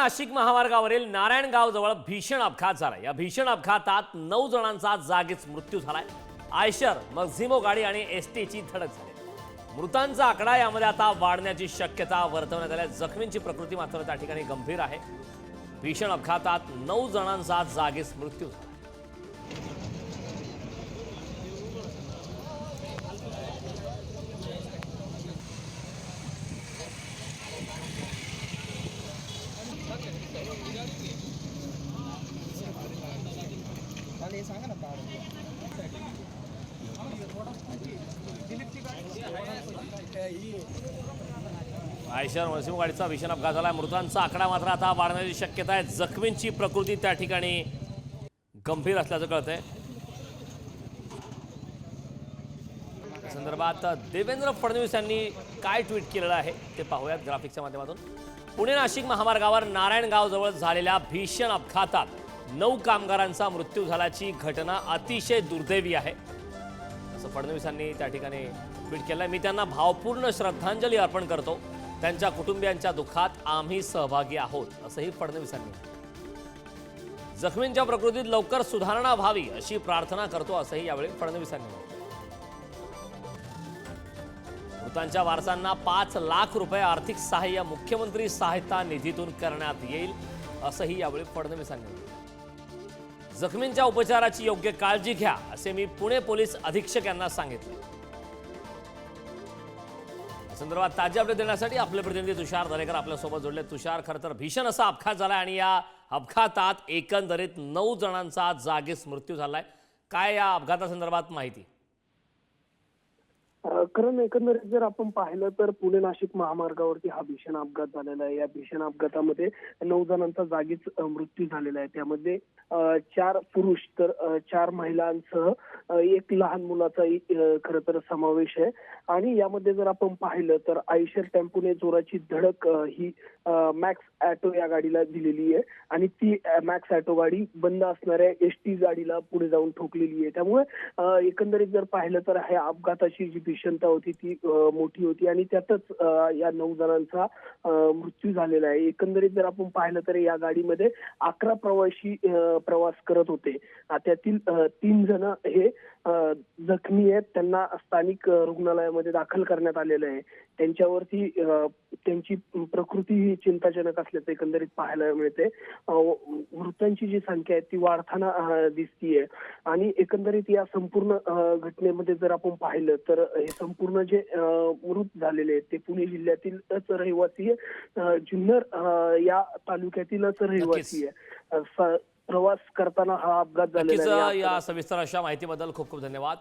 नाशिक महामार्गावरील नारायणगाव जवळ भीषण अपघात झाला। या भीषण अपघातात 9 जणांचा जागीच मृत्यू झालाय। आयशर मक्झिमो गाडी आणि एसटीची धडक झाली। मृतांचा आकडा यामध्ये आता वाढण्याची शक्यता वर्तवण्यात आली। जखमींची प्रकृती मात्र त्या ठिकाणी गंभीर आहे। भीषण अपघातात 9 जणांचा जागीच मृत्यू झाला। आयशर मक्झिमो गाडीचा भीषण अपघात झाला। मृतांचा आकडा मात्र आता वाढण्याची शक्यता आहे। जखमींची प्रकृती त्या ठिकाणी गंभीर असल्याचं कळतंय। या संदर्भात देवेंद्र फडणवीस यांनी काय ट्विट केलेलं आहे ते पाहूयात ग्राफिक्सच्या माध्यमातून। पुणे नाशिक महामार्गावर नारायणगाव जवळ झालेल्या भीषण अपघातात 9 कामगारांचा मृत्यू झाल्याची घटना अतिशय दुर्दैवी आहे असं फडणवीसांनी त्या ठिकाणी ट्विट केलंय। मी त्यांना भावपूर्ण श्रद्धांजली अर्पण करतो। त्यांच्या कुटुंबियांच्या दुःखात आम्ही सहभागी आहोत असंही फडणवीसांनी। जखमींच्या प्रकृतीत लवकर सुधारणा व्हावी अशी प्रार्थना करतो असंही यावेळी फडणवीसांनी म्हटलं। मृतांच्या वारसांना 5 लाख रुपये आर्थिक सहाय्य मुख्यमंत्री सहायता निधीतून करण्यात येईल असंही यावेळी फडणवीसांनी म्हटलं। जखमींच्या उपचाराची योग्य काळजी घ्या असे मी पुणे पोलीस अधीक्षक यांना सांगितले। संदर्भात ताज्या अपडेट देण्यासाठी आपले प्रतिनिधी तुषार दरेकर आपल्या सोबत जोडले। तुषार, खरं तर भीषण असा अपघात झालाय आणि या अपघातात एकंदरीत 9 जणांचा जागीच मृत्यू झालाय। काय या अपघातासंदर्भात माहिती? कारण एकंदरीत जर आपण पाहिलं तर पुणे नाशिक महामार्गावरती हा भीषण अपघात झालेला आहे। या भीषण अपघातामध्ये 9 जणांचा जागीच मृत्यू झालेला आहे। त्यामध्ये 4 पुरुष तर 4 महिलांसह 1 लहान मुलाचाही खरं तर समावेश आहे। आणि यामध्ये जर आपण पाहिलं तर आयशर टेम्पोने जोराची धडक ही मॅक्स ऑटो या गाडीला दिलेली आहे आणि ती मॅक्स ऑटो गाडी बंद असणाऱ्या एसटी गाडीला पुढे जाऊन ठोकलेली आहे। त्यामुळे एकंदरीत जर पाहिलं तर ह्या अपघाताची जी भीषणता होती ती मोठी होती आणि त्यातच या 9 जणांचा मृत्यू झालेला आहे। एकंदरीत जर आपण पाहिलं तर या गाडीमध्ये 11 प्रवासी प्रवास करत होते। त्यातील 3 जण हे जखमी आहेत। त्यांना स्थानिक रुग्णालयामध्ये दाखल करण्यात आलेलं आहे। त्यांच्यावरती त्यांची प्रकृती ही चिंताजनक असल्याचं एकंदरीत पाहायला मिळते। मृतांची जी संख्या आहे ती वाढताना दिसतीये आणि एकंदरीत या संपूर्ण घटनेमध्ये जर आपण पाहिलं तर हे संपूर्ण जे मृत झालेले आहेत ते पुणे जिल्ह्यातीलच रहिवासी आहे। जुन्नर या तालुक्यातीलच रहिवासी आहे। प्रवास करताना हा अपघात झालेला आहे। या सविस्तर अशा माहितीबद्दल खूप खूप धन्यवाद।